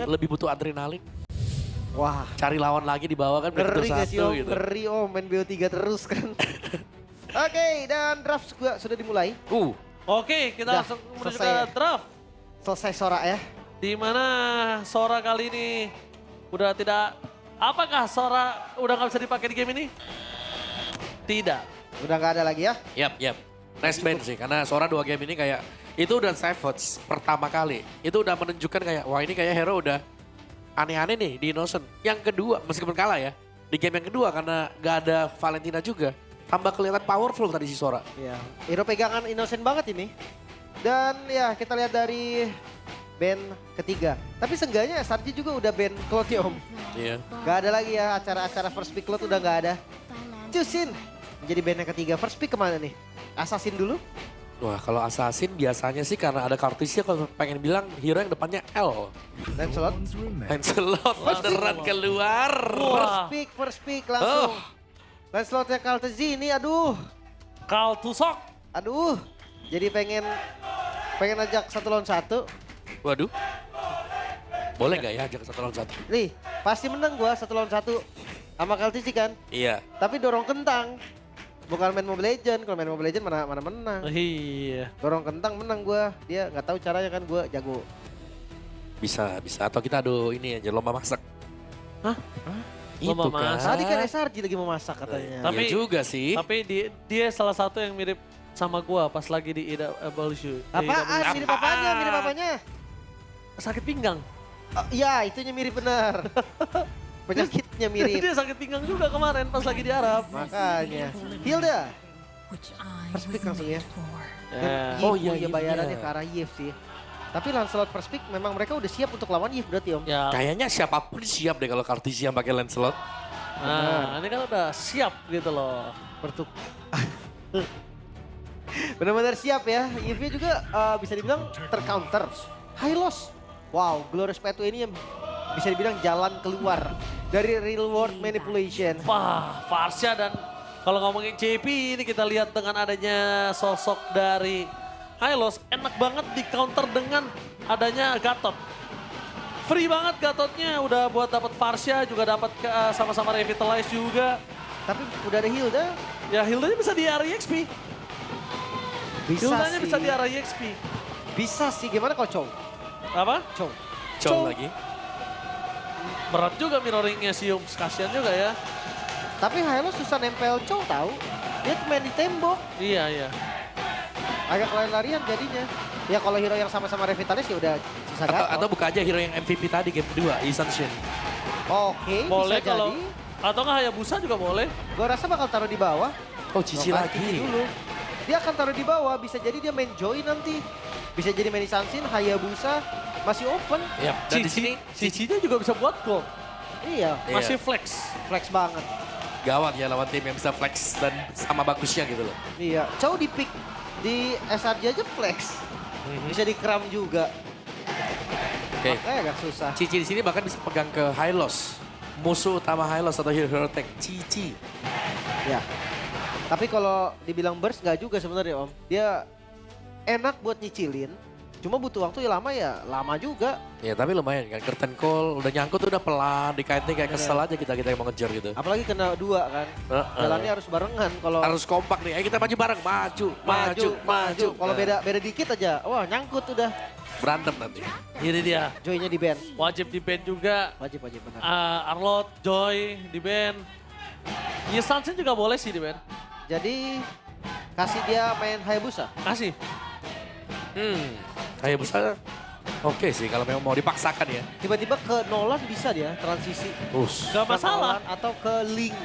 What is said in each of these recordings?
lebih butuh adrenalin. Wah, Cari lawan lagi di bawah kan ngeri begitu gak sih satu om? gitu. Ngeri om, main BO3 terus kan. Oke, dan draft juga sudah dimulai. Oke, kita Udah, langsung menuju selesai ke ya? draft. Selesai Sora ya. Di mana Sora kali ini udah tidak... Apakah Sora udah nggak bisa dipakai di game ini? Tidak. Udah nggak ada lagi ya. Yap. Nice band sih, karena Sora 2 game ini kayak, itu udah Savage pertama kali. Itu udah menunjukkan kayak, wah ini kayak hero udah aneh-aneh nih di Innocent. Yang kedua, meskipun kalah ya, di game yang kedua karena gak ada Valentina juga, tambah kelihatan powerful tadi si Sora. Iya. Hero pegangan Innocent banget ini. Dan ya kita lihat dari band ketiga. Tapi seenggaknya SRG juga udah band Cloud ya om. Iya. Gak ada lagi ya acara-acara first pick Cloud udah gak ada. Cusin menjadi band yang ketiga. First pick kemana nih? Assassin dulu? Wah kalau Assassin biasanya sih karena ada Kartisia kalau pengen bilang hero yang depannya L. Lancelot? Lancelot beneran keluar. First pick langsung. Lancelotnya Kaltezi ini aduh. Kal Tusok. Aduh. Jadi pengen ajak 1 lawan 1. Waduh. Boleh gak ya ajak 1 lawan 1? Nih, pasti menang gua 1 lawan 1 sama Kaltezi kan. Iya. Tapi dorong kentang. Bukan main Mobile Legend, kalau main Mobile Legend mana menang. Iya. Dorong kentang menang gua. Dia nggak tahu caranya kan gua jago. Bisa. Atau kita adu ini aja lomba masak. Hah? Itu Lomba kan. masak? Tadi kan SRG lagi mau masak katanya. Tapi- Iya juga sih. Tapi dia salah satu yang mirip sama gua pas lagi di Evolution. Apaan? Mirip apanya? Mirip apanya? Sakit pinggang. Oh, iya, itunya mirip benar. Penyakitnya mirip. Dia sakit pinggang juga kemarin pas lagi di Arab. Makanya. Hilda. First pick langsung ya. Ya. Oh, Yves, iya, bayarannya iya. ke arah Yves sih. Tapi Lancelot first pick memang mereka udah siap untuk lawan Yves berarti om. Ya. Kayaknya siapapun siap deh kalau Kartisia yang pakai Lancelot. Nah, ini kan udah siap gitu loh. Bertuk. Benar-benar siap ya. Yves juga bisa dibilang tercounter. High loss. Wow, Glorious P2 ini yang bisa dibilang jalan keluar dari real world manipulation. Wah, Farsha dan kalau ngomongin CP ini kita lihat dengan adanya sosok dari Hylos, enak banget di counter dengan adanya Gatot. Free banget Gatotnya, udah buat dapat Farsha juga dapat sama-sama revitalize juga. Tapi udah ada Hilda. Ya Hildanya bisa di area EXP. Bisa Hildanya sih. bisa di area EXP. Bisa sih. Gimana kalau Chow? Apa? Chow. Cow lagi. Berat juga mirroringnya si Yums, kasihan juga ya. Tapi Hylos susah nempel Chow tahu. Dia tuh main di tembok. Iya. Agak lari-larian jadinya. Ya kalau hero yang sama-sama revitalis ya udah sisa Atau Gatot. buka aja hero yang MVP tadi game kedua, Isan Shin. Oke, Boleh bisa kalau, jadi. atau nggak Hayabusa juga boleh. Gue rasa bakal taruh di bawah. Oh Cici Lokal lagi. Cici dulu. Dia akan taruh di bawah, bisa jadi dia main Joy nanti. Bisa jadi main Isansin, Hayabusa, masih open. Yap, dan di sini Cici-nya juga bisa buat gol. Iya, Iya. Masih flex. flex banget. gawat ya lawan tim yang bisa flex dan sama bagusnya gitu loh. Iya, Chow di pick di SRJ aja flex. Bisa dikram juga. Oke. Makanya agak susah. Cici di sini bahkan bisa pegang ke Hylos. Musuh utama Hylos atau hero tank Cici. Ya. Tapi kalau dibilang burst nggak juga sebenarnya Om. Dia enak buat nyicilin. Cuma butuh waktu ya lama juga. Ya tapi lumayan kan, curtain call udah nyangkut udah pelan, dikaitin kayak kesel aja kita yang mau ngejar gitu. Apalagi kena dua kan. Jalannya harus barengan. Kalau Harus kompak nih, ayo kita maju bareng, maju. Kalau beda dikit aja, wah nyangkut udah. Berantem nanti. Ini dia. Joy-nya di band. Wajib di band juga. Wajib benar. Arlot, Joy di band. Yisansin juga boleh sih di band. Jadi kasih dia main Hayabusa. Kasih. Kayak besar. Oke sih kalau memang mau dipaksakan ya. Tiba-tiba ke Nolan bisa dia transisi. Gak Ke masalah. Nolan atau ke Link.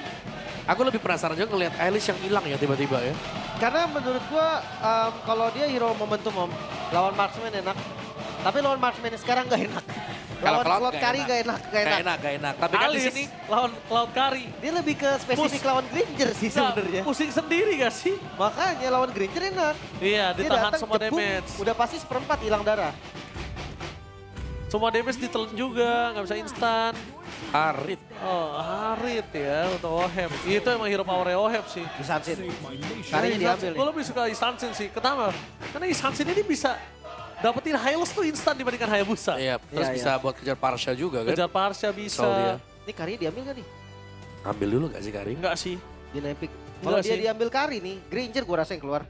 Aku lebih penasaran juga ngeliat Alice yang hilang ya tiba-tiba ya. Karena menurut gua kalau dia hero momentum Om, lawan marksman enak. Tapi lawan marksman sekarang nggak enak. Kalau Lawan Cloud Cloud Kari nggak enak. Gak enak. Tapi kan di Alice sini lawan Cloud Kari. Dia lebih ke spesifik lawan Granger sih sebenarnya. Pusing sendiri gak sih? Makanya lawan Granger enak. Iya, Dia ditahan datang semua jebuk, damage. udah pasti seperempat hilang darah. Semua damage ditelan juga, gak bisa instan. Arit. Oh, Harit ya untuk Oheb. Itu emang hero power Oheb sih. Disansin. Karinya diambil Gue nih. lebih suka Isansin sih. Kenapa? Karena Isansin ini bisa dapetin Hylos tuh instan dibandingkan Hayabusa. Iya, terus Iya, bisa buat kejar Parsha juga kan. Kejar Parsha bisa. Soal dia. Ini Kari diambil gak nih? Ambil dulu gak sih Karim? Enggak sih. Di Epic. Enggak Kalau dia sih. diambil Kari nih, Granger gue rasa yang keluar.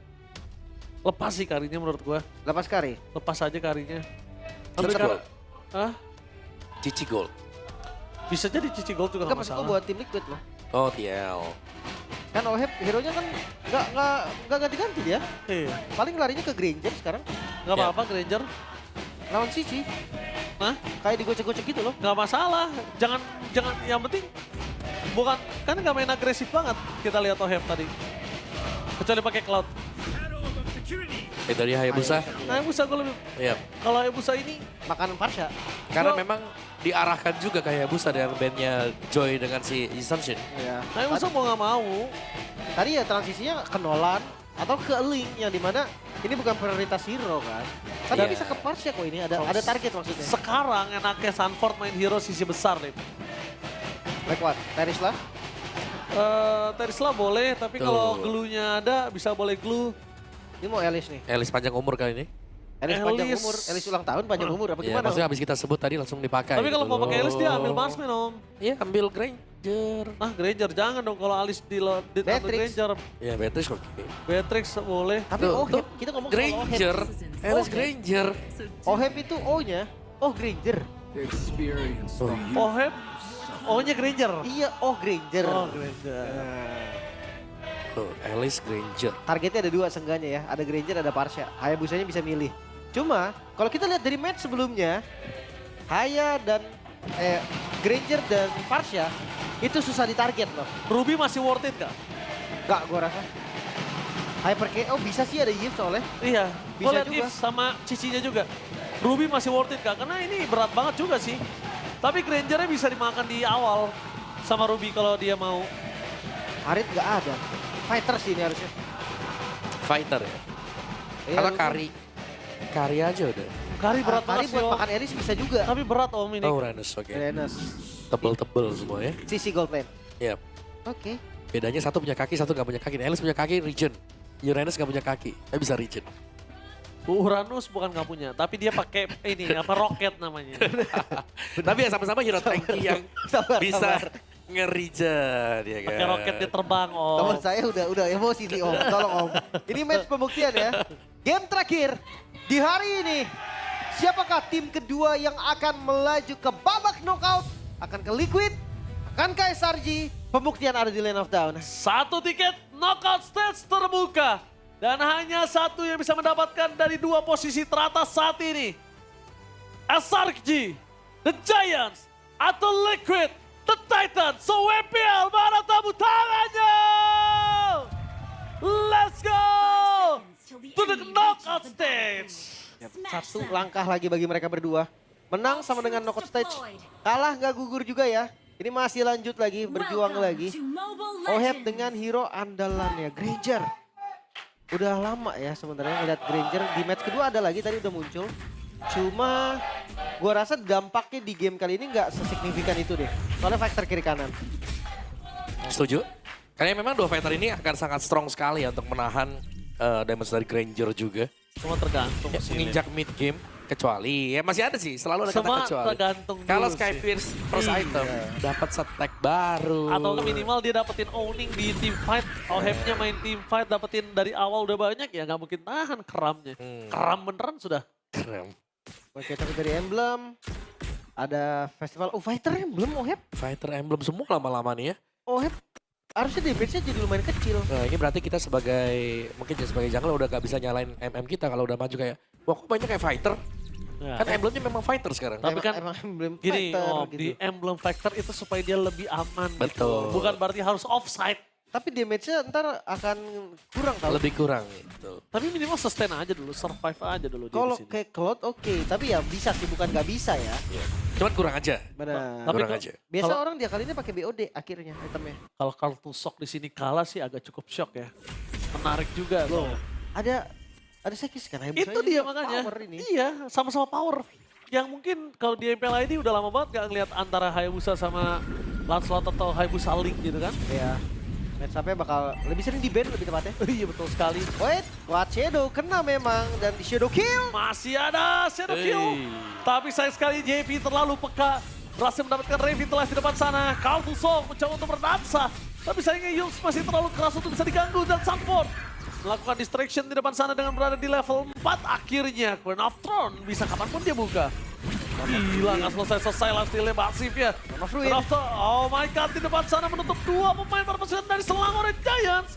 Lepas sih karinya menurut gua. Lepas Kari. Lepas aja karinya. Cici Karena- Gold. Hah? Cici Gold. Bisa jadi Cici Gold juga Enggak nggak maksud gue masalah. buat tim Liquid loh. Oh TL. Kan Oheb hero-nya kan nggak ganti-ganti dia. Iya. Paling larinya ke Granger sekarang. Nggak Ya. apa-apa Granger. Lawan Cici. Hah? Kayak digocek-gocek gitu loh. Nggak masalah. Jangan yang penting bukan kan nggak main agresif banget. Kita lihat Oheb tadi. Kecuali pakai Cloud. Dari Hayabusa. Nah, Hayabusa gue lebih. Iya. Kalau Hayabusa ini Makanan Parsha. Karena Gua- memang diarahkan juga ke Hayabusa dengan bandnya Joy dengan si Ascension. Iya. Hayabusa mau nggak mau. Tadi ya transisinya ke Nolan atau ke Link yang dimana ini bukan prioritas hero kan. Tapi Iya. bisa ke Parsha kok ini ada target maksudnya. Sekarang enaknya Sanford main hero sisi besar nih. Like what? Teris lah. Terisla boleh, tapi Tuh. kalau glue-nya ada bisa boleh glue. Ini mau Elis nih. Elis panjang umur kali ini. Elis panjang Elis. umur. Elis ulang tahun panjang umur apa Iya, gimana? maksudnya habis kita sebut tadi langsung dipakai. Tapi kalau gitu mau pakai loh. Elis dia ambil Marksman om. Iya, ambil Granger. Ah Granger jangan dong kalau Alis di ambil Beatrix. Granger. Ya, Beatrix oke. Beatrix boleh. Tapi Tuh, Oheb, tuh. kita ngomong soal Granger. Oheb. Elis Oheb. Granger. Oheb itu O-nya. Oh Granger. Tuh. Oheb, O-nya Granger. Iya, oh Granger. Oh Granger. Tuh, Elis Granger. Targetnya ada dua seenggaknya ya. Ada Granger, ada Parsha. Hayabusanya bisa milih. Cuma kalau kita lihat dari match sebelumnya, Haya dan Granger dan Parsha itu susah ditarget loh. Ruby masih worth it kak? Enggak, gua rasa. Hyper KO bisa sih ada Yves soalnya. Iya, Bisa gue lihat juga. Yves sama Cicinya juga. Ruby masih worth it kak, karena ini berat banget juga sih. Tapi Grangernya bisa dimakan di awal sama Ruby kalau dia mau. Harit nggak ada. Fighter sih ini harusnya. Fighter ya. Iya, Atau lu- Kari. Kari aja udah. Kari berat Kari banget sih buat om. makan Eris bisa juga. Tapi berat om ini. Oh, Renus oke. Renes. Tebel-tebel semua ya. Sisi gold lane. Iya. Oke. Bedanya satu punya kaki, satu nggak punya kaki. Elis punya kaki, regen. Uranus nggak punya kaki, tapi bisa regen. Uranus bukan nggak punya, tapi dia pakai ini apa roket namanya. Tapi ya sama-sama hero tanky yang Sabar, bisa sabar. ngerijen ya kan. Pakai roket dia terbang om. Teman saya udah emosi nih Om. Tolong Om. Ini match pembuktian ya. Game terakhir di hari ini. Siapakah tim kedua yang akan melaju ke babak knockout? Akan ke Liquid? Akan ke SRG? Pembuktian ada di Lane of Dawn. Satu tiket knockout stage terbuka. Dan hanya satu yang bisa mendapatkan dari dua posisi teratas saat ini. SRG, The Giants, atau Liquid, The Titans. So WPL, mana tamu tangannya? Let's go to the knockout stage. Satu langkah lagi bagi mereka berdua. Menang sama dengan knockout stage. Kalah nggak gugur juga ya. Ini masih lanjut lagi, berjuang lagi. Oheb dengan hero andalannya, Granger. Udah lama ya sebenarnya ngeliat Granger. Di match kedua ada lagi, tadi udah muncul. Cuma gua rasa dampaknya di game kali ini nggak sesignifikan itu deh. Soalnya factor kiri kanan. Setuju? Karena memang dua fighter ini akan sangat strong sekali ya untuk menahan damage dari Granger juga. Semua tergantung Ya, sih. menginjak mid game. Kecuali, ya masih ada sih, selalu ada kata Semua kecuali. tergantung Kalau dulu Sky sih. Pierce first Iya. item, dapat stack baru. Atau minimal dia dapetin owning di team fight. Ohebnya main team fight dapetin dari awal udah banyak ya nggak mungkin tahan keramnya. Keram beneran sudah. Keren. Oke, tapi dari Emblem. Ada festival, oh fighter Emblem Oheb. Fighter emblem semua lama-lama nih ya. Oheb harusnya damage-nya jadi lumayan kecil. Nah ini berarti kita sebagai, mungkin ya sebagai jungle udah gak bisa nyalain MM kita kalau udah maju kayak, wah kok banyak kayak fighter? Ya. Kan emblemnya memang fighter sekarang. Tapi kan emang Emblem Gini, fighter Om, gitu. di emblem factor itu supaya dia lebih aman gitu. Betul. Bukan berarti harus offside. Tapi damage-nya ntar akan kurang tau. Lebih kurang gitu. Tapi minimal sustain aja dulu, survive aja dulu dia Kalau di sini. kayak Cloud oke, tapi ya bisa sih bukan gak bisa ya. Iya. Cuman kurang aja. Benar. Tapi Kurang kok- aja. Biasa kalau- orang dia kali ini pakai BOD akhirnya itemnya. Kalau kartu sok di sini kalah sih agak cukup shock ya. Menarik juga loh. Ada sekis kan? Hayabusa Itu ini dia juga makanya. Power ini. Iya, sama-sama power. Yang mungkin kalau di MPL ID udah lama banget gak ngeliat antara Hayabusa sama Lancelot atau Hayabusa Link gitu kan. Iya. Match up-nya bakal lebih sering di ban lebih tepatnya. Iya betul sekali. Wait, Quad Shadow kena memang dan di Shadow Kill. Masih ada Shadow Kill. Tapi sayang sekali JP terlalu peka. Berhasil mendapatkan revitalize di depan sana. Kartusong mencoba untuk berdansa. Tapi sayangnya Yums masih terlalu keras untuk bisa diganggu. Dan Sanford melakukan distraction di depan sana dengan berada di level 4. Akhirnya Queen of Throne bisa kapanpun dia buka. Gila, nggak selesai-selesai lah steal-nya masif ya. Oh my god, di depan sana menutup 2 pemain perpasukan dari Selangor Giants.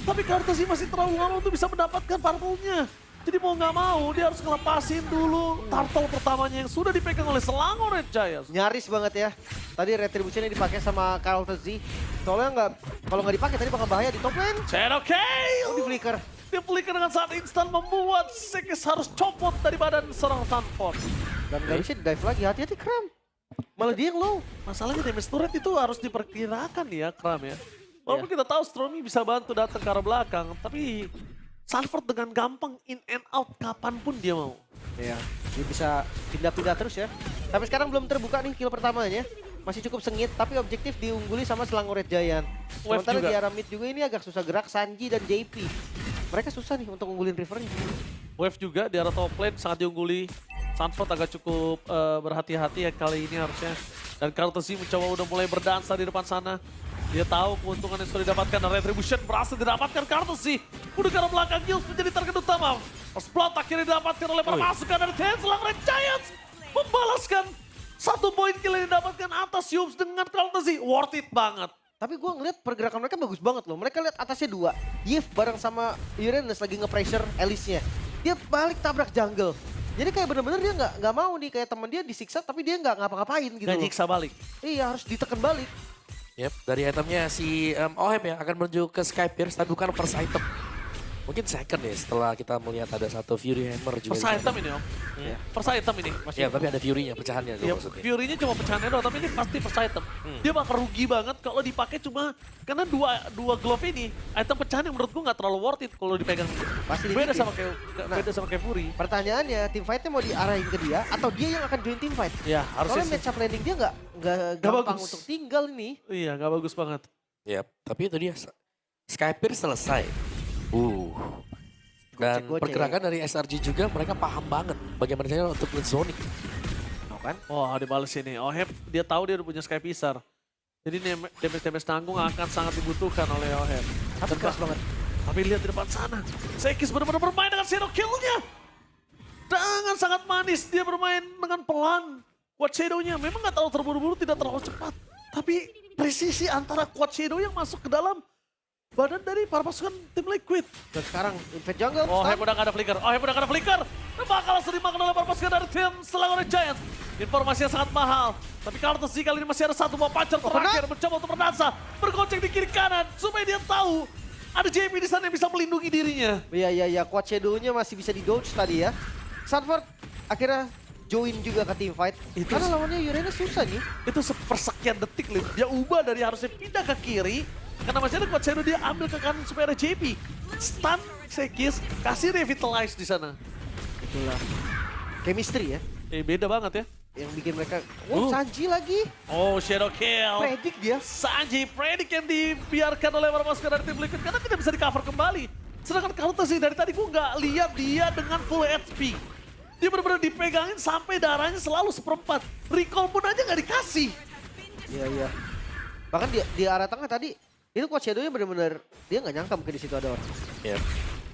Tapi Kartusi masih terlalu lama untuk bisa mendapatkan purple-nya. Jadi mau nggak mau dia harus ngelepasin dulu turtle pertamanya yang sudah dipegang oleh Selangor Giants. Nyaris banget ya. Tadi Retribution-nya dipakai sama Kartusi. Soalnya kalau nggak dipakai tadi bakal bahaya di top lane. Shadow Kill! Oh, di flicker. Dia flicker dengan saat instan membuat Sekis harus copot dari badan seorang Sanford. Dan nggak bisa dive lagi, hati-hati Kram. Malah dia yang low. Masalahnya damage turret itu harus diperkirakan ya Kram ya. Walaupun kita tahu Stromy bisa bantu datang ke arah belakang, tapi Sanford dengan gampang in and out kapanpun dia mau. Iya, dia bisa pindah-pindah terus ya. Tapi sekarang belum terbuka nih kill pertamanya. Masih cukup sengit, tapi objektif diungguli sama Selangor Giant. Sementara di arah mid juga ini agak susah gerak, Sanji dan JP. Mereka susah nih untuk unggulin Rivernya. Wave juga di arah top lane sangat diungguli. Sanford agak cukup berhati-hati ya kali ini harusnya. Dan Kartusi mencoba udah mulai berdansa di depan sana. Dia tahu keuntungan yang sudah didapatkan dan Retribution berhasil didapatkan Kartusi. Udah ke arah belakang Gills menjadi target utama. First blood akhirnya didapatkan oleh para pasukan dari tim Selangor Giants. Membalaskan 1 poin kill yang didapatkan atas Yums dengan Kartusi. Worth it banget. Tapi gue ngeliat pergerakan mereka bagus banget loh. Mereka lihat atasnya 2. Yif bareng sama Uranus lagi nge-pressure Alice-nya. Dia balik tabrak jungle. Jadi kayak bener-bener dia nggak mau nih kayak temen dia disiksa tapi dia nggak ngapa-ngapain gitu Gak loh. nyiksa balik. Iya harus ditekan balik. Yep, dari itemnya si Oheb ya akan menuju ke Sky Pierce tapi bukan first item. Mungkin second ya setelah kita melihat ada satu Fury Hammer juga. First item ini om. First item ini. Ya tapi ada Fury-nya, pecahannya Ya, maksudnya. Fury-nya cuma pecahannya doang, tapi ini pasti first item. Dia bakal rugi banget kalau dipakai cuma karena dua glove ini, item pecahan yang menurut gua nggak terlalu worth it kalau dipegang. Pasti Beda dibikin. beda sama kayak Fury. Pertanyaannya tim fight-nya mau diarahin ke dia atau dia yang akan join tim fight? Ya harusnya Soalnya sih. match up landing dia nggak gampang bagus. untuk tinggal ini. Iya nggak bagus banget. Yep, tapi itu dia Sky Pierce selesai. Dan Gocek-gocek. pergerakan dari SRG juga mereka paham banget bagaimana caranya untuk win zoning. Tau kan? Wah dibales ini. Oheb dia tahu dia udah punya Sky Pisar. Jadi damage tanggung akan sangat dibutuhkan oleh Oheb. Tapi keras banget. Tapi lihat di depan sana. Sekis benar-benar bermain dengan Shadow Kill-nya. Dengan sangat manis dia bermain dengan pelan. Quad Shadow-nya memang nggak terlalu terburu-buru, tidak terlalu cepat. Tapi presisi antara Quad Shadow yang masuk ke dalam badan dari para pasukan tim Liquid. Dan sekarang invade jungle. Oheb stun. udah gak ada flicker. Oheb udah gak ada flicker. Dan bakal langsung dimakan oleh para pasukan dari tim Selangor Giants. Informasi yang sangat mahal. Tapi Kartusi kali ini masih ada satu buah pacar terakhir mencoba untuk berdansa. Bergocek di kiri kanan supaya dia tahu ada JP di sana yang bisa melindungi dirinya. Iya. Quad Shadow-nya masih bisa di-dodge tadi ya. Sanford akhirnya join juga ke team fight. Itu Karena lawannya Uranus susah nih. Itu sepersekian detik, Lim. Dia ubah dari harusnya pindah ke kiri. Karena masih ada Quad Shadow, dia ambil ke kanan supaya ada JP. Stun Sekis, kasih revitalize di sana. Itulah. Chemistry ya. Beda banget ya. Yang bikin mereka, wow Sanji lagi. Oh, Shadow Kill. Predict dia. Sanji Predict yang dibiarkan oleh para pasukan dari tim Liquid karena tidak bisa di-cover kembali. Sedangkan Kartusi dari tadi gue nggak lihat dia dengan full HP. Dia benar-benar dipegangin sampai darahnya selalu 1/4. Recall pun aja nggak dikasih. Iya. Bahkan di arah tengah tadi, itu Quad Shadow-nya bener-bener, dia nggak nyangka mungkin di situ ada orang. Yep.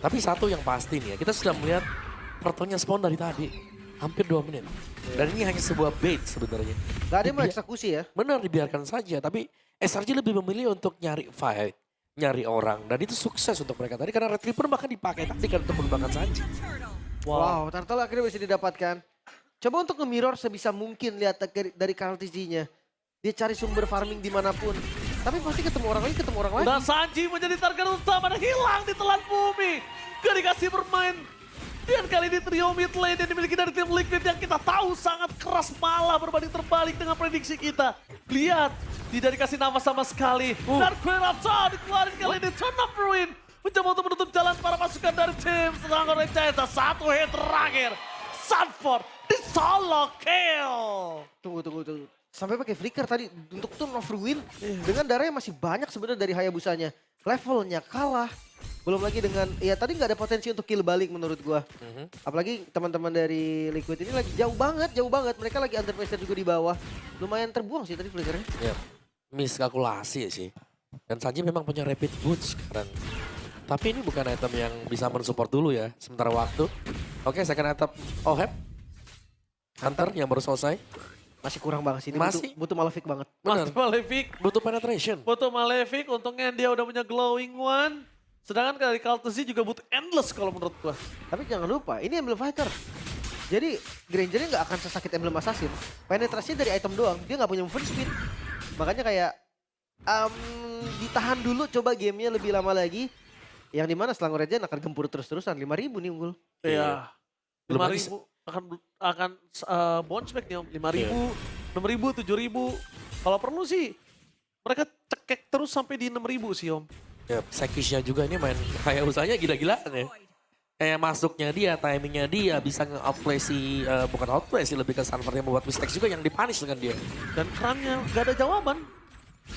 Tapi satu yang pasti nih ya, kita sudah melihat pertonya spawn dari tadi. Hampir 2 menit. Dan ini hanya sebuah bait sebenarnya. Gak ada yang mau eksekusi ya. Benar dibiarkan saja, tapi SRG lebih memilih untuk nyari fight, nyari orang, dan itu sukses untuk mereka tadi karena Red Reaper bahkan dipakai tadi kan untuk mengembangkan Sanji. Wow, turtle akhirnya bisa didapatkan. Coba untuk nge-mirror sebisa mungkin lihat dari Kartusinya. Dia cari sumber farming dimanapun. Tapi pasti ketemu orang lagi, Dan Sanji menjadi target utama dan hilang di telan bumi. Gak dikasih bermain. Dan kali ini trio mid lane yang dimiliki dari tim Liquid yang kita tahu sangat keras malah berbanding terbalik dengan prediksi kita. Lihat, tidak dikasih nafas sama sekali. Dan Queen of Throne dikeluarin kali ini, Turn of Ruin. Mencoba untuk menutup jalan para pasukan dari tim Selangor Giants. Satu hit terakhir. Sanford di solo kill. Tunggu. Sampai pakai flicker tadi untuk Turn of Ruin dengan darah yang masih banyak sebenarnya dari Hayabusanya. Levelnya kalah. Belum lagi dengan, ya tadi nggak ada potensi untuk kill balik menurut gua. Apalagi teman-teman dari Liquid ini lagi jauh banget. Mereka lagi under pressure juga di bawah. Lumayan terbuang sih tadi flickernya. Ya, miskalkulasi sih. Dan Sanji memang punya rapid boots sekarang. Tapi ini bukan item yang bisa mensupport dulu ya, sementara waktu. Oke, second item Oheb. Hunter yang baru selesai. Masih kurang banget sih, ini Masih. butuh Malefic banget. Benar. Malefic. Butuh penetration. Butuh Malefic, untungnya dia udah punya glowing one. Sedangkan dari Kaltesi juga butuh endless kalau menurut gua. Tapi jangan lupa, ini Emblem Fighter. Jadi Grangernya nggak akan sesakit Emblem Assassin. Penetrasinya dari item doang, dia nggak punya movement speed. Makanya kayak ditahan dulu, coba gamenya lebih lama lagi. Yang dimana Selangor Legend akan gempur terus-terusan, 5.000 nih unggul. Iya. Lumayan 5.000 akan bounce back nih Om. 5.000, 6.000, 7.000. Kalau perlu sih mereka cekek terus sampai di 6.000 sih Om. Ya, Sekishnya juga ini main kayak usahanya gila-gilaan ya. Kayak masuknya dia, timingnya dia, bisa nge-outplay si, bukan outplay sih, lebih ke Sanford yang membuat mistakes juga yang dipunish dengan dia. Dan kerannya gak ada jawaban.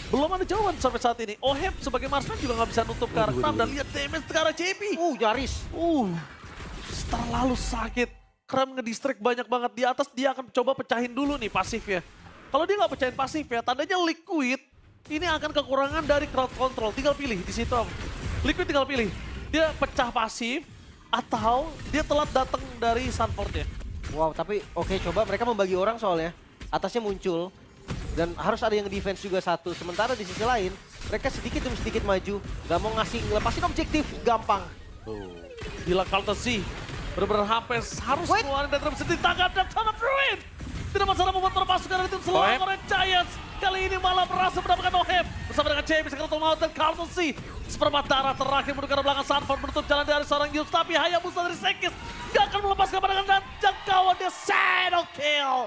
Belum ada jawaban sampai saat ini. Oheb sebagai marksman juga gak bisa nutup ke arah Kram. Dan lihat damage ke arah JP. Nyaris. Terlalu sakit. Kram ngedistract banyak banget di atas. Dia akan coba pecahin dulu nih pasifnya. Kalau dia gak pecahin pasifnya, tandanya Liquid ini akan kekurangan dari crowd control. Tinggal pilih di situ. Liquid tinggal pilih. Dia pecah pasif atau dia telat datang dari Sanfordnya. Wow, tapi oke, coba mereka membagi orang soalnya. Atasnya muncul. Dan harus ada yang defense juga satu. Sementara di sisi lain, mereka sedikit demi sedikit maju. Gak mau ngelepasin objektif, gampang. Gila Kaltesi. Benar-benar harus keluarin dan terus ditangkap dan Turn of Ruin. Tidak masalah membuat perpasukan dari tim Selangor Giants. Kali ini malah berhasil mendapatkan Oheb. Bersama dengan JP, Secretary Maut dan Kaltesi. Seperempat darah terakhir menuju ke belakang Sanford menutup jalan dari seorang Yus. Tapi Hayabusa dari Sekis gak akan melepaskan pandangan dan jangkauan dia shadow kill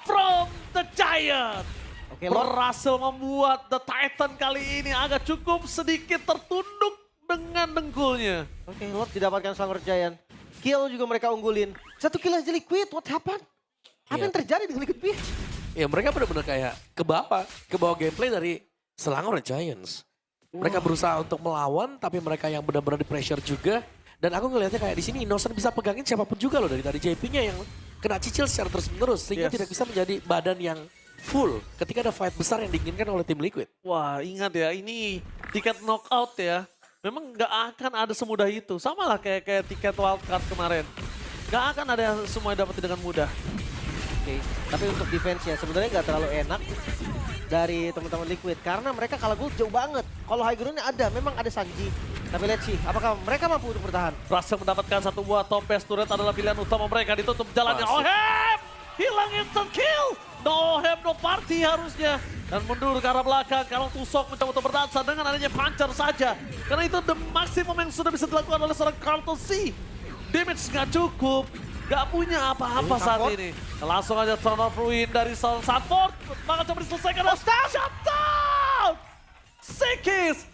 from the Giant. Oke, Lord. Berhasil membuat The Titan kali ini agak cukup sedikit tertunduk dengan dengkulnya. Oke, Lord didapatkan Selangor Giant. Kill juga mereka unggulin. Satu kill aja Liquid, what happened? Apa yang terjadi dengan Liquid Beach? Ya mereka benar-benar kayak ke bawah gameplay dari Selangor Giants. Mereka berusaha untuk melawan, tapi mereka yang benar-benar di pressure juga. Dan aku ngelihatnya kayak di sini Innocent bisa pegangin siapapun juga loh dari JP-nya yang kena cicil secara terus-menerus. Sehingga tidak bisa menjadi badan yang full ketika ada fight besar yang diinginkan oleh tim Liquid. Wah ingat ya, ini tiket knockout ya. Memang nggak akan ada semudah itu. Sama lah kayak tiket wildcard kemarin. Nggak akan ada yang semua dapat dengan mudah. Oke, tapi untuk defense-nya sebenarnya nggak terlalu enak dari teman-teman Liquid. Karena mereka kalah gold jauh banget. Kalau high ground-nya ada, memang ada Sanji. Tapi let's see, apakah mereka mampu untuk bertahan? Berhasil mendapatkan satu buah topes turret adalah pilihan utama mereka. Ditutup jalannya. Oheb! Hilang instant kill! No Oheb, no party harusnya. Dan mundur ke arah belakang. Kalau Tusok mencoba untuk berdansa dengan adanya puncher saja. Karena itu the maksimum yang sudah bisa dilakukan oleh seorang Kaltesi. Damage nggak cukup. Gak punya apa-apa saat ini. Langsung aja Turn of Ruin dari Sanford. Maka coba diselesaikan. Shut down! Sekis!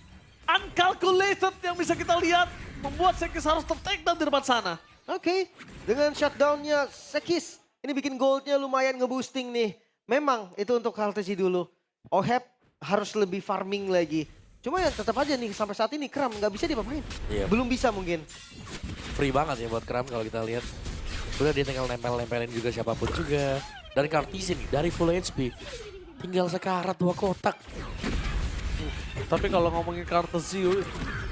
Uncalculated yang bisa kita lihat. Membuat Sekis harus ter-take down di depan sana. Oke, dengan shutdown-nya Sekis. Ini bikin goldnya lumayan nge-boosting nih. Memang itu untuk Kaltesi dulu. Oheb harus lebih farming lagi. Cuma ya tetap aja nih sampai saat ini Kram nggak bisa dipapain. Iya. Belum bisa mungkin. Free banget ya buat Kram kalau kita lihat. Udah dia tinggal nempel-nempelin juga siapapun juga. Dan Kartisi nih dari full HP. Tinggal sekarat 2 kotak. Tapi kalau ngomongin Kaltesi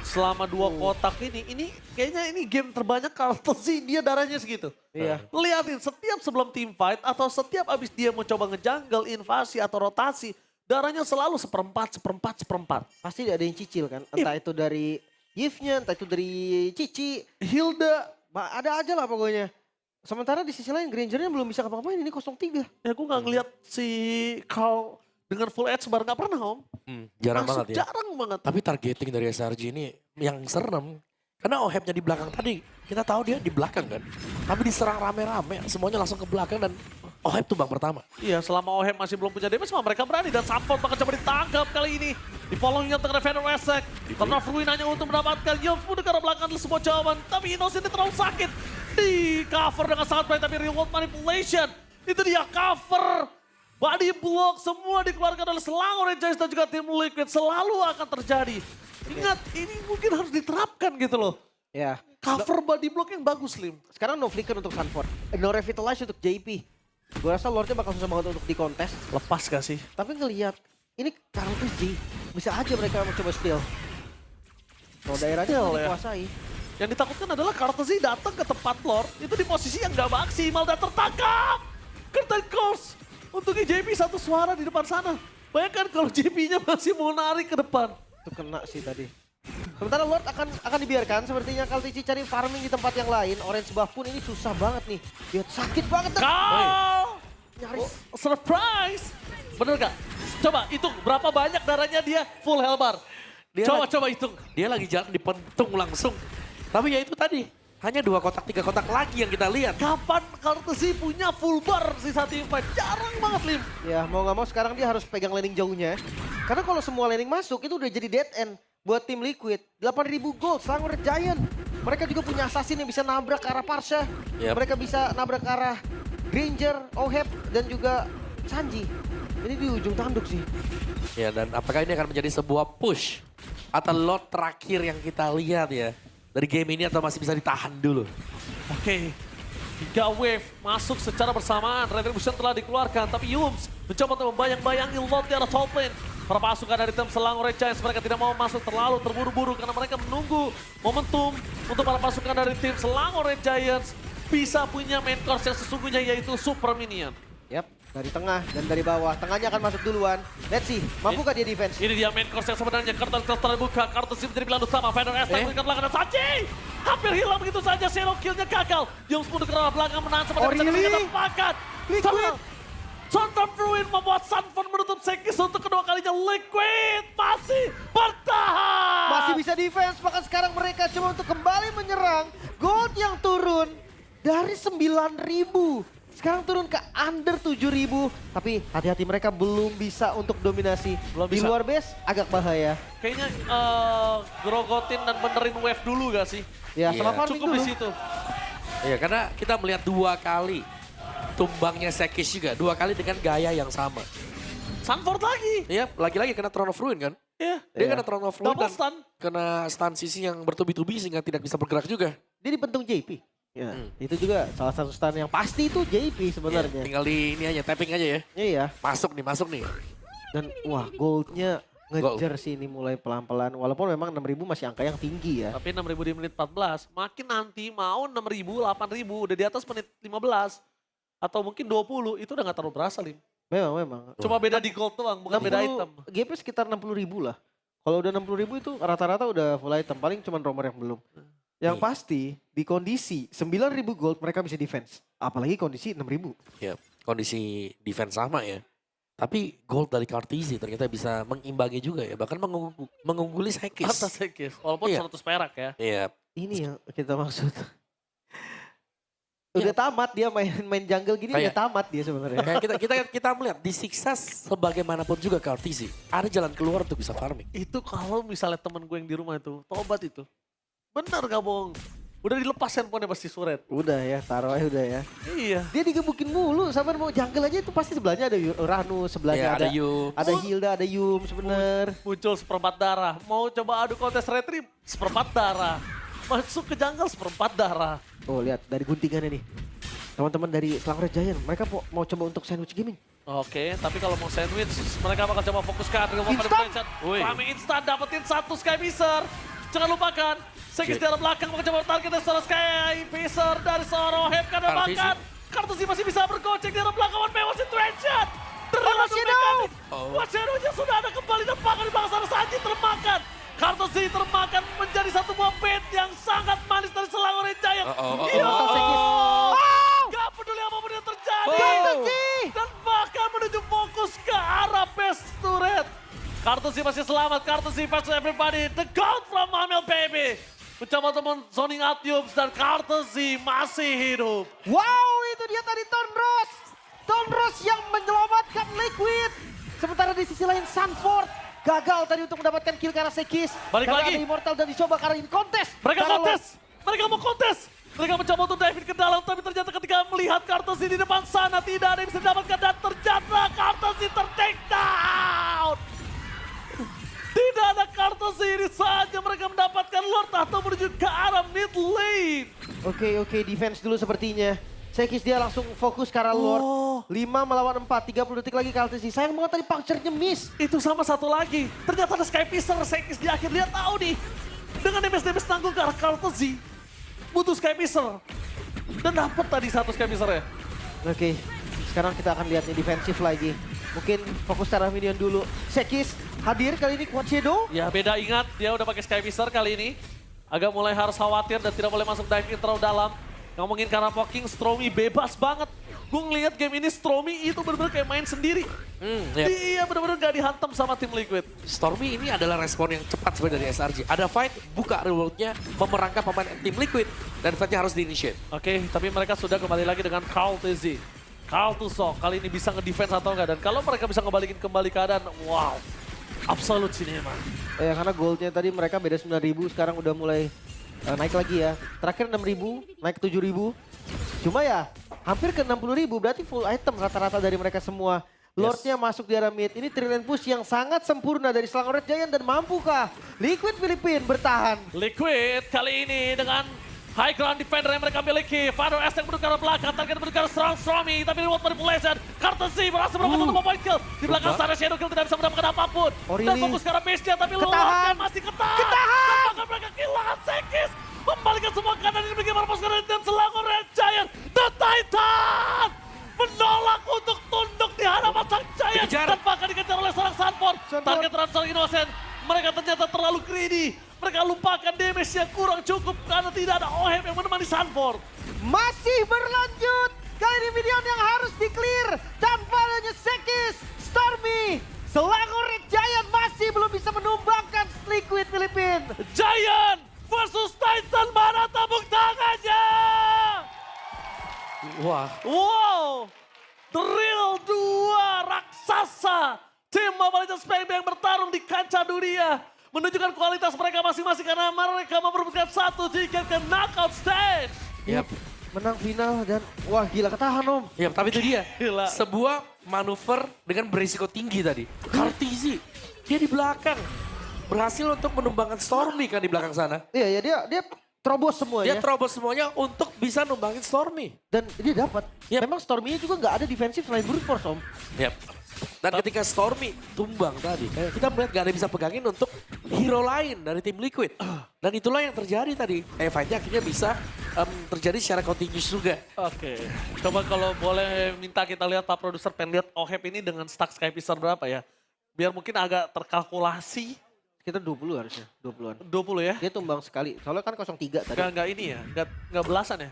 selama 2 kotak ini kayaknya ini game terbanyak Kaltesi, dia darahnya segitu. Iya. Lihatin setiap sebelum team fight atau setiap abis dia mau coba ngejungle, invasi atau rotasi, darahnya selalu seperempat. Pasti ada yang cicil kan. Entah itu dari Yves-nya, entah itu dari Cici, Hilda. ada aja lah pokoknya. Sementara di sisi lain Granger-nya belum bisa ngapa-ngapain, ini 0-3. Ya gue gak ngeliat si Carl dengan full edge bareng, gak pernah Om. Jarang banget ya. Jarang banget. Tapi targeting dari SRG ini yang serem. Karena Ohebnya di belakang tadi, kita tahu dia di belakang kan. Tapi diserang rame-rame, semuanya langsung ke belakang dan Oheb tumbang pertama. Iya, selama Oheb masih belum punya damage, mereka berani. Dan Sanford bakal coba ditangkap kali ini. Di following-nya tengah Vander Wesek. Karena Ruin hanya untuk mendapatkan Yelf mudah ke arah belakang adalah sebuah jawaban. Tapi Innocent terlalu sakit. Di di cover dengan sangat baik, tapi reward manipulation. Itu dia cover. Body block semua dikeluarkan oleh Selangor Giants dan juga tim Liquid. Selalu akan terjadi. Ingat, ini mungkin harus diterapkan gitu loh. Ya. Cover body block yang bagus, Lim. Sekarang no flicker untuk Sanford. No revitalize untuk JP. Gue rasa Lordnya bakal susah banget untuk dikontes. Lepas gak sih? Tapi ngelihat ini Carlos G. Bisa aja mereka mencoba steal. Kalau daerahnya Steal, ya. dikuasai. Yang ditakutkan adalah Kartezi datang ke tempat Lord. Itu di posisi yang gak maksimal dan tertangkap. Curtain course. Untungnya JP satu suara di depan sana. Bayangkan kalau JP-nya masih mau narik ke depan. Itu kena sih tadi. Sementara Lord akan dibiarkan. Sepertinya Kaltici cari farming di tempat yang lain. Orange buff pun ini susah banget nih. Lihat sakit banget. Kau! Nyaris. Surprise! Bener gak? Coba hitung berapa banyak darahnya dia full health bar. Coba hitung. Dia lagi jalan dipentung langsung. Tapi ya itu tadi, hanya 2 kotak, 3 kotak lagi yang kita lihat. Kapan Kartezi punya full bar sisa tim fight? Jarang banget, Lim. Ya mau gak mau sekarang dia harus pegang laning jauhnya. Karena kalau semua laning masuk itu udah jadi dead end buat tim Liquid. 8.000 gold, Selangor Giant. Mereka juga punya assassin yang bisa nabrak ke arah Parsha. Yep. Mereka bisa nabrak ke arah Granger, Oheb, dan juga Sanji. Ini di ujung tanduk sih. Ya, dan apakah ini akan menjadi sebuah push atau lot terakhir yang kita lihat ya dari game ini, atau masih bisa ditahan dulu? Oke. 3 wave masuk secara bersamaan. Retribution telah dikeluarkan, tapi Yums mencoba untuk membayang-bayangi lot di arah top lane. Para pasukan dari tim Selangor Giants mereka tidak mau masuk terlalu terburu-buru karena mereka menunggu momentum untuk para pasukan dari tim Selangor Giants bisa punya main course yang sesungguhnya yaitu Super Minion. Yap, dari tengah dan dari bawah. Tengahnya akan masuk duluan. Let's see, mampukah dia defense? Ini dia main course yang sebenarnya. Kartel terbuka, Kartezi menjadi pilihan utama. Vander Esther memberikan belakang dan Sanji hampir hilang begitu saja. Zero killnya gagal. Yums pun ke arah belakang menahan seperti bisa ditemukan. Liquid! Sontam Fruin membuat Sanford menutup Sekis untuk kedua kalinya. Liquid masih bertahan. Masih bisa defense, bahkan sekarang mereka coba untuk kembali menyerang. Gold yang turun dari 9.000. Sekarang turun ke under 7.000. Tapi hati-hati mereka belum bisa untuk dominasi. Belum Di bisa. luar base agak bahaya. Kayaknya grogotin dan benerin wave dulu gak sih? Ya, Iya. sama farming Cukup dulu. di situ. Ya, karena kita melihat 2 kali tumbangnya Sekis juga, 2 kali dengan gaya yang sama. Sanford lagi. Ya, lagi-lagi kena Throne of Ruin kan? Iya. Dia Iya. kena Throne of Ruin Double dan stun. kena stun sisi yang bertubi-tubi sehingga tidak bisa bergerak juga. Dia dipentung JP. Ya, itu juga salah satu stun yang pasti itu JP Ya, sebenarnya. tinggal di ini aja, tapping aja ya. Iya. Masuk nih. Dan wah, goldnya ngejar sih ini mulai pelan-pelan. Walaupun memang 6.000 masih angka yang tinggi ya. Tapi 6.000 di menit 14. Makin nanti mau 6.000, 8.000 udah di atas menit 15. Atau mungkin 20, itu udah gak terlalu berasa, Lim. Memang. Cuma beda di gold doang, bukan beda item. GP sekitar 60.000 lah. Kalau udah 60.000 itu rata-rata udah full item. Paling cuma romer yang belum. Yang pasti di kondisi 9.000 gold mereka bisa defense. Apalagi kondisi 6.000. Ya, kondisi defense sama ya. Tapi gold dari Kartezi ternyata bisa mengimbangi juga ya. Bahkan mengungguli Sekis. Atas Sekis, walaupun Iya. 100 perak ya. Iya. Ini yang kita maksud. Udah tamat dia main jungle gini, udah Kayak- tamat dia sebenarnya. Kayak kita melihat disiksa sebagaimanapun juga Kartezi. Ada jalan keluar untuk bisa farming. Itu kalau misalnya temen gue yang di rumah itu, tobat itu. Bener gak bohong? Udah dilepas handphonenya pasti suret. Udah ya, taruh aja udah ya. Iya. Dia digebukin mulu, sampai mau jungle aja itu pasti sebelahnya ada Ranu, sebelahnya Ya, ada Yu. ada Hilda, ada Yum sebener. Muncul seperempat darah. Mau coba adu kontes retrieve, seperempat darah. Masuk ke jungle, seperempat darah. Oh lihat dari guntingannya nih. Teman-teman dari Selangor Giant, mereka mau coba untuk sandwich gaming. Oke, tapi kalau mau sandwich, mereka bakal coba fokus ke Adriel Instan! Kami instan dapetin 1 Sky Pisser. Jangan lupakan, Sekis di arah belakang mau coba targetnya seorang Sky Pisser dari seorang Oheb. Karena bahkan Kartezi masih bisa bergocek di arah belakang. One man situation. Shadow! Shadow-nya sudah ada kembali dan bahkan di belakang sana Sanji termakan. Kartezi termakan menjadi satu buah bait yang sangat manis dari Selangor Giant. Yo! Gak peduli apapun yang terjadi. Kartezi! Dan bahkan menuju fokus ke arah base turret. Kartezi masih selamat, Kartezi versus everybody. The gold from Amel baby. Mencoba untuk zoning out Yums dan Kartezi masih hidup. Wow, itu dia tadi Tonros. Tonros yang menyelamatkan Liquid. Sementara di sisi lain Sanford gagal tadi untuk mendapatkan kill karena Sekis. Balik Karena lagi. ada Immortal dan dicoba karena ini kontes. Mereka Karena kontes. Mereka mau kontes. Mereka mencoba untuk diving ke dalam, tapi ternyata ketika melihat Kartosi di depan sana, tidak ada yang bisa didapatkan dan ternyata Kartosi ter-take down. Tidak ada Kartosi, ini saja mereka mendapatkan Lord atau menuju ke arah mid lane. Oke, defense dulu sepertinya. Sekis dia langsung fokus ke arah Lord. 5 melawan 4, 30 detik lagi Kartosi. Sayang banget tadi puncture-nya miss. Itu sama satu lagi, ternyata ada Sky Piscer, Sekis di akhir dia tahu nih. Dengan damage tanggung ke arah Kartosi, butuh Sky Piscer. Dan dapat tadi satu Sky Piscer ya. Oke, sekarang kita akan lihat nih defensif lagi. Mungkin fokus ke arah minion dulu. Sekis hadir kali ini kuat Shadow. Ya beda, ingat dia udah pakai Sky Piscer kali ini. Agak mulai harus khawatir dan tidak boleh masuk diving terlalu dalam. Ngomongin karena poking, Stromy bebas banget. Gue ngeliat game ini Stromy itu bener-bener kayak main sendiri. Dia bener-bener gak dihantam sama tim Liquid. Stormy ini adalah respon yang cepat sebenarnya dari SRG. Ada fight, buka rewardnya, memerangkap pemain tim Liquid. Dan fightnya harus di-initiate. Oke, tapi mereka sudah kembali lagi dengan Carl TZ. Carl Tusok kali ini bisa nge-defense atau enggak. Dan kalau mereka bisa ngebalikin kembali keadaan, wow. Absolute cinema. Karena goldnya tadi mereka beda 9.000, sekarang udah mulai naik lagi ya. Terakhir 6.000, naik 7.000. Cuma ya hampir ke 60.000, berarti full item rata-rata dari mereka semua. Lordnya masuk di arah mid. Ini trillion push yang sangat sempurna dari Selangor Red Giant. Dan mampukah Liquid Filipina bertahan? Liquid kali ini dengan high ground defender yang mereka miliki. Father S yang menuju ke arah belakang, target menuju ke arah Stromy. Tapi reward manipulation, Kartosi berhasil mendapatkan 2 point kill. Di belakang sana Shadow Kill tidak bisa mendapatkan apapun. Dan fokus ke arah base-nya, tapi Lordnya masih ketahan. Bahkan mereka kehilangan Sekis. Membalikan semua kanan ini bagaimana pasukan dan Selangor Red Giant. The Titan menolak untuk tunduk di hadapan sang Giant. Dan bahkan dikejar oleh seorang Sanford. Target transfer Innocent. Mereka ternyata terlalu greedy. Mereka lupakan damage yang kurang cukup karena tidak ada OHM yang menemani Sanford. Masih berlanjut. Kali ini minion yang harus di-clear. Tanpa adanya Sekis, Stormy, Selangor Red Giant masih belum bisa menumbangkan Liquid Filipina. Giant versus Titan, mana tepuk tangannya? Wah. Wow, The Real 2 raksasa. Tim Mobile Legends PB yang bertarung di kancah dunia. Menunjukkan kualitas mereka masing-masing karena mereka memperebutkan 1 tiket ke knockout stage. Yap. Menang final dan wah gila ketahan Om. Ya, tapi itu dia. Gila. Sebuah manuver dengan berisiko tinggi tadi. Kartizi, dia di belakang. Berhasil untuk menumbangkan Stormy kan di belakang sana. Iya ya dia terobos semuanya. Dia terobos semuanya untuk bisa numbangin Stormy. Dan dia dapat. Yep. Memang Stormy-nya juga nggak ada defensif selain brute force Om. Yap. Dan ketika Stormy tumbang tadi, kita melihat gak ada yang bisa pegangin untuk hero lain dari tim Liquid. Dan itulah yang terjadi tadi. Fightnya akhirnya bisa terjadi secara continuous juga. Oke, coba kalau boleh minta kita lihat Pak Produser, pengen lihat OHEP ini dengan stack Sky Piscer berapa ya. Biar mungkin agak terkalkulasi. Kita 20 harusnya, 20-an. 20 ya? Dia tumbang sekali, soalnya kan 0-3 tadi. Enggak ini ya, enggak belasan ya?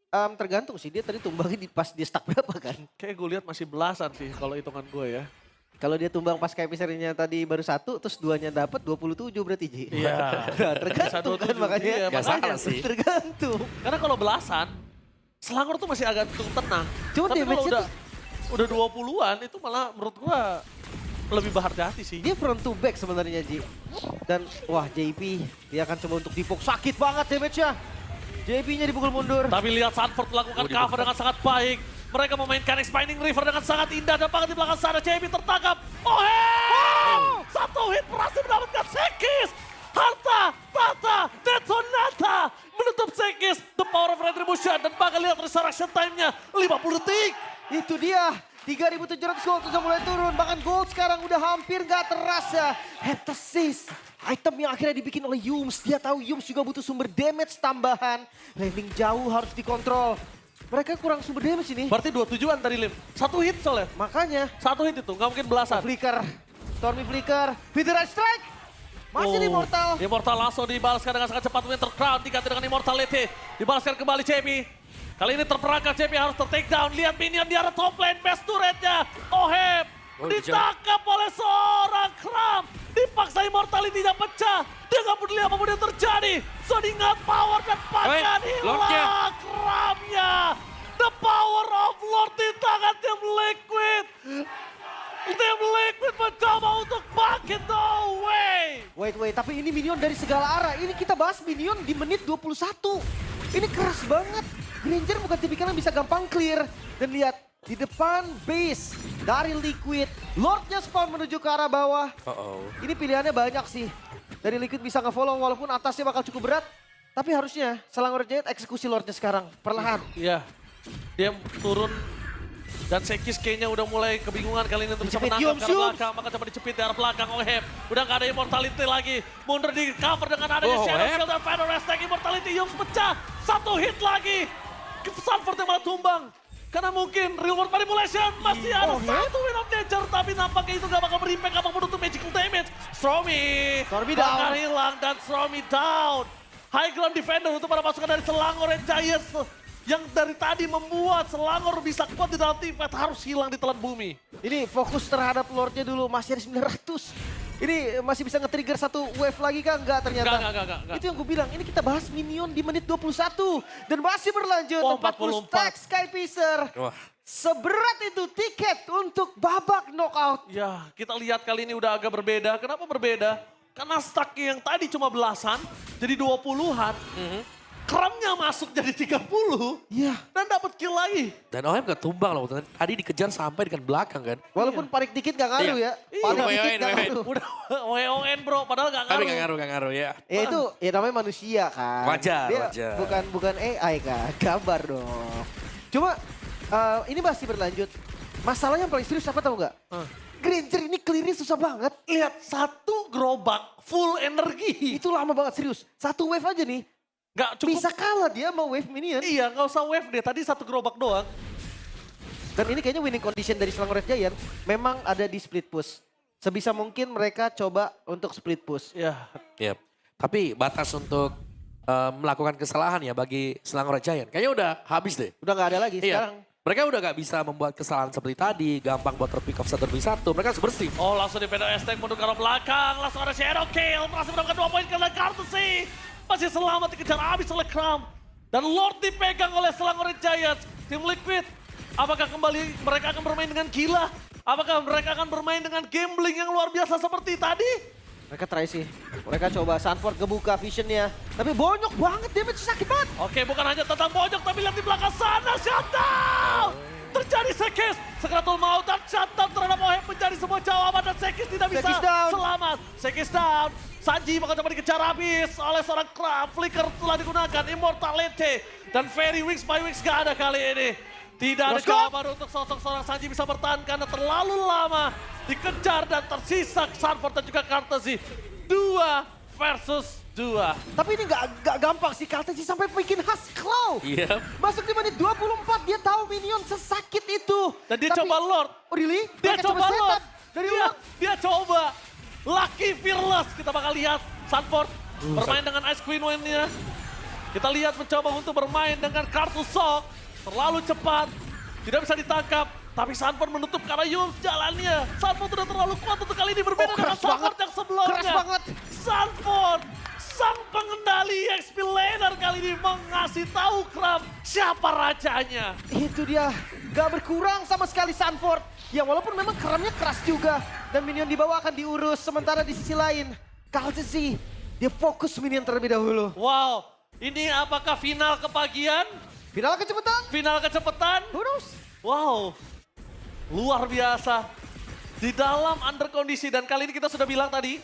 Tergantung sih, dia tadi tumbangin pas dia stuck berapa kan. Kayak gue lihat masih belasan sih kalau hitungan gue ya. Kalau dia tumbang pas kayak Piscernya tadi baru 1, terus 2-nya dapat 27 berarti Ji. Iya. Nah, tergantung kan 27, makanya. iya, Gak makanya. salah sih. Tergantung. Karena kalau belasan, Selangor tuh masih agak tenang. Cuma Tapi kalau damage-nya udah 20-an itu malah menurut gue lebih berhati-hati sih. Dia front to back sebenarnya Ji. Dan wah JP dia akan coba untuk dipok, sakit banget damage-nya. JP-nya dipukul mundur. Tapi lihat Sanford melakukan cover dengan sangat baik. Mereka memainkan Expining River dengan sangat indah. Dan bahkan di belakang sana JP tertangkap. Oh hey! Satu hit berhasil mendapatkan Sekis. Harta, Tata, Detonata menutup Sekis. The power of retribution. Dan bahkan lihat resurrection time-nya 50 detik. Itu dia. 3.700 gold sudah mulai turun. Bahkan gold sekarang udah hampir gak terasa. Heptasis. Item yang akhirnya dibikin oleh Yums. Dia tahu Yums juga butuh sumber damage tambahan. Landing jauh harus dikontrol. Mereka kurang sumber damage ini. Berarti 2 tujuan tadi Lim. 1 hit soalnya. Makanya. 1 hit itu, nggak mungkin belasan. Flicker. Stormy Flicker. Wither Strike. Masih di Immortal. Immortal langsung dibalaskan dengan sangat cepat. Winter Crown diganti dengan Immortality. Dibalaskan kembali JP. Kali ini terperangkap JP harus ter-take down. Lihat minion di arah top lane. Best turretnya. OHEP. Ditangkap oleh seorang Kram. Dipaksa Immortality-nya pecah. Dia nggak peduli apapun yang terjadi. Sodingat power dan bahkan hilang Kramnya. The power of Lord di tangan tim Liquid. Tim Liquid mencoba untuk bangkit. No way. Wait. Tapi ini minion dari segala arah. Ini kita bahas minion di menit 21. Ini keras banget. Granger bukan tipikal yang bisa gampang clear. Dan lihat, di depan base dari Liquid. Lordnya spawn menuju ke arah bawah. Ini pilihannya banyak sih. Dari Liquid bisa nge-follow walaupun atasnya bakal cukup berat. Tapi harusnya Selangor Giant eksekusi Lordnya sekarang. Perlahan. Iya, dia turun. Dan Sekis kayaknya udah mulai kebingungan kali ini untuk bisa Dicepit, menangkap ke arah Yum, belakang. Maka coba dicepit di arah belakang oleh Hep. Udah gak ada Immortality lagi. Mundur di cover dengan adanya Shadow Shield dan Final Restek. Immortality Yums pecah. Satu hit lagi. Sanford yang malah tumbang. Karena mungkin Real World Manipulation masih ada satu Win of Nature. Tapi nampaknya itu gak bakal berimpact apapun untuk magical damage. Stromy down. hilang dan Stromy down. High ground defender untuk para pasukan dari Selangor Giants. Yang dari tadi membuat Selangor bisa kuat di dalam team fight harus hilang di telan bumi. Ini fokus terhadap Lordnya dulu, masih ada 900. Ini masih bisa nge-trigger satu wave lagi kah? Enggak ternyata. Enggak. Itu yang gue bilang, ini kita bahas minion di menit 21. Dan masih berlanjut, Oh, 40 44. stack Skypicer. Wah. Seberat itu tiket untuk babak knockout. Ya, kita lihat kali ini udah agak berbeda. Kenapa berbeda? Karena stacknya yang tadi cuma belasan, jadi 20-an. Keramnya masuk jadi 30. Iya. Dan dapat kill lagi. Dan OM gak tumbang loh. Tadi dikejar sampai di belakang kan. Walaupun panik dikit gak ngaruh ya. Panik Iya, dikit iya, gak iya. ngaruh. Udah WON bro, padahal gak Tapi ngaruh. gak ngaruh ya. Ya itu ya namanya manusia kan. Wajar, Dia wajar. bukan AI kan, gambar dong. Cuma ini masih berlanjut. Masalahnya yang paling serius apa tahu nggak? Granger ini clear-nya susah banget. Lihat, satu gerobak full energi. Itu lama banget serius. Satu wave aja nih. Gak cukup. Bisa kalah dia sama wave minion. Iya, gak usah wave deh. Tadi satu gerobak doang. Dan ini kayaknya winning condition dari Selangor Giant memang ada di split push. Sebisa mungkin mereka coba untuk split push. Ya, Yep. Tapi batas untuk melakukan kesalahan ya bagi Selangor Giant. Kayaknya udah habis deh. Udah nggak ada lagi Iya. sekarang. Mereka udah gak bisa membuat kesalahan seperti tadi. Gampang buat terpick off satu demi satu. Mereka harus bersih. oh langsung di pedal Estek mundur ke arah belakang. Langsung ada Shadow Kill. Berhasil mendapatkan 2 poin karena Courtesy. Masih selamat dikejar habis oleh Kram. Dan Lord dipegang oleh Selangor Giants. Tim Liquid. Apakah kembali mereka akan bermain dengan gila? Apakah mereka akan bermain dengan gambling yang luar biasa seperti tadi? Mereka try sih. Mereka coba Sanford kebuka visionnya. Tapi bonyok banget, damage sakit banget. Oke, bukan hanya tentang pojok, tapi lihat di belakang sana, shutdown! Terjadi Sekis, Sekratul Maut dan shutdown terhadap Oheb menjadi sebuah jawaban dan Sekis tidak bisa Sekis down. selamat. Sekis down, Sanji bakal coba dikejar habis oleh seorang Kram. Flicker telah digunakan, Immortality. Dan Very Wings by Wings gak ada kali ini. Tidak ada Let's go. jawaban untuk sosok seorang Sanji bisa bertahan karena terlalu lama dikejar dan tersisa Sanford dan juga Courtesy. 2 versus 2. Tapi ini nggak gampang sih, Kaltesi sampai bikin khas claw. Iya. Masuk di menit 24, dia tahu minion sesakit itu. Dan dia Tapi- coba Lord. Oh really? Dia Mereka coba setup Lord. dari Dia, luar. dia coba. Lucky Fearless. Kita bakal lihat Sanford bermain dengan Ice Queen Wave-nya. Kita lihat mencoba untuk bermain dengan kartu Shock. Terlalu cepat. Tidak bisa ditangkap. Tapi Sanford menutup karena Yums jalannya. Sanford sudah terlalu kuat untuk kali ini berbeda Oh, dengan keras Sanford banget. yang sebelumnya. Keras banget. Sanford, sang pengendali XP laner kali ini mengasih tahu Kram siapa rajanya. Itu dia, gak berkurang sama sekali Sanford. Ya walaupun memang keramnya keras juga. Dan minion di bawah akan diurus. Sementara di sisi lain, Kaltesi, dia fokus minion terlebih dahulu. Wow, ini apakah final kepagian? Final kecepatan, Final kecepatan? who knows? Wow, luar biasa. Di dalam under kondisi, dan kali ini kita sudah bilang tadi,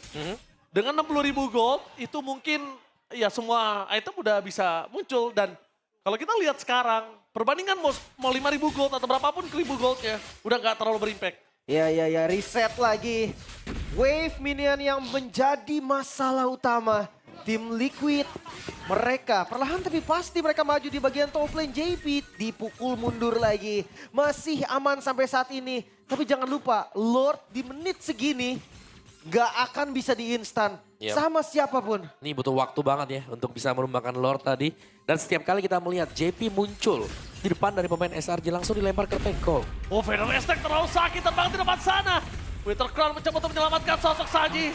dengan 60.000 gold, itu mungkin ya semua item udah bisa muncul. Dan kalau kita lihat sekarang, perbandingan mau 5.000 gold atau berapapun 1.000 goldnya, udah nggak terlalu berimpact. Ya, reset lagi. Wave minion yang menjadi masalah utama. Tim Liquid, mereka perlahan tapi pasti mereka maju di bagian top lane. JP dipukul mundur lagi. Masih aman sampai saat ini. Tapi jangan lupa, Lord di menit segini gak akan bisa di-instan. Yep. Sama siapapun. Ini butuh waktu banget ya untuk bisa menumbangkan Lord tadi. Dan setiap kali kita melihat JP muncul di depan dari pemain SRJ langsung dilempar ke Tengko. Oh, Final Estek terlalu sakit terbang di depan sana. Winter Crown mencoba untuk menyelamatkan sosok Sanji.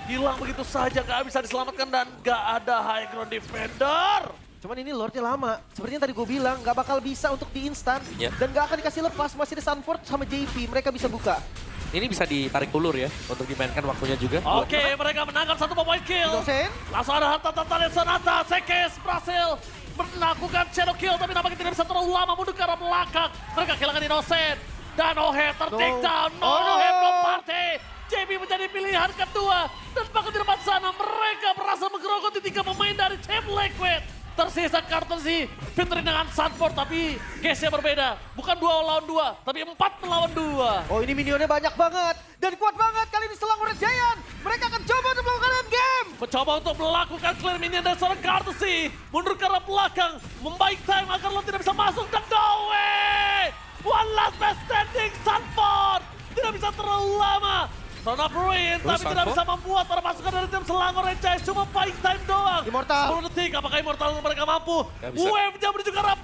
Hilang begitu saja, gak bisa diselamatkan dan gak ada high ground defender. Cuman ini Lordnya lama. Seperti yang tadi gue bilang, gak bakal bisa untuk di-instan. Yep. Dan gak akan dikasih lepas. Masih ada Sanford sama JP, mereka bisa buka. Ini bisa ditarik ulur ya untuk dimainkan waktunya juga. Oke, mereka menangkap 1 point kill. Innocent. Langsung ada Hatta Tata dan Sonata. Sekes berhasil melakukan shadow kill tapi nampaknya tidak bisa terlalu lama mundur ke arah belakang. Mereka kehilangan Innocent dan Oheb ter-take down. Oheb ke party. JB menjadi pilihan kedua dan bahkan di depan sana mereka berhasil menggerogoti 3 pemain dari tim Liquid. Tersisa Courtesy, Fitri dengan Sunford tapi case-nya berbeda. Bukan 2 lawan 2, tapi 4 melawan 2. Oh ini minionnya banyak banget dan kuat banget kali ini Selangor Giant. Mereka akan coba untuk melakukan game. Mencoba untuk melakukan clear minion dan seorang Courtesy. Mundur ke arah belakang, membaik time agar lo tidak bisa masuk dan go away. One last man standing, Sunford. Tidak bisa terlalu lama. Son of Ruin, tapi tidak bisa membuat para pasukan dari tim Selangor Giants. Cuma baik time doang. Immortal. 10 detik, apakah Immortal mereka mampu? Nggak bisa. Wave-nya menuju ke arah